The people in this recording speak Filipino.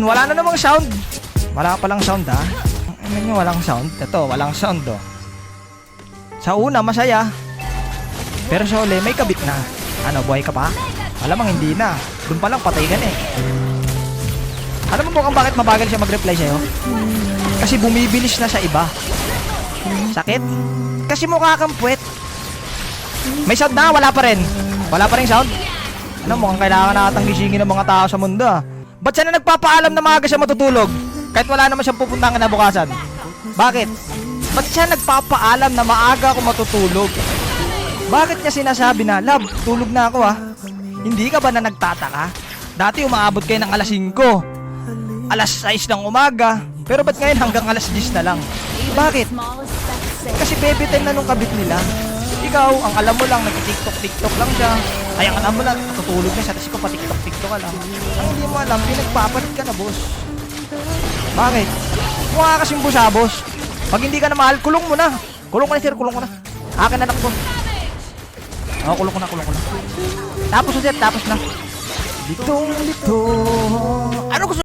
Wala na namang sound. Wala pa lang sound ha. Ano nyo walang sound? Ito, walang sound oh. Sa una, masaya. Pero sa uli, may kabit na. Ano, buhay ka pa? Alamang hindi na. Doon pa lang patay ka na eh. Alam mo kung bakit mabagal siya mag-reply sa'yo? Kasi bumibilis na sa iba. Sakit? Kasi mukha kang puwet. May sound na, wala pa rin. Wala pa rin sound. Ano, mukhang kailangan natang gisingin ng mga tao sa mundo ah. Ba't siya na nagpapaalam na maaga siya matutulog? Kahit wala naman siyang pupuntahan na bukasan. Bakit? Ba't siya nagpapaalam na maaga ako matutulog? Bakit niya sinasabi na, love, tulog na ako ah. Hindi ka ba na nagtataka? Dati umaabot kayo ng alas 5, alas 6 ng umaga. Pero ba't ngayon hanggang alas 10 na lang? Bakit? Kasi baby time na nung kabit nila. Ikaw, ang alam mo lang, nag-tiktok lang siya. Ay, ang alam mo lang, natutulog na siya. Tapos ikaw pa-tiktok ka lang. Ang hindi mo alam, pinagpapalit ka na, boss. Bakit? Mukha kasing busabos. Pag hindi ka na mahal, kulong mo na. Kulong ko na, sir, kulong ko na. Akin na ko. Oo, kulong ko na. Tapos na, sir, tapos na. Litong. Ano gusto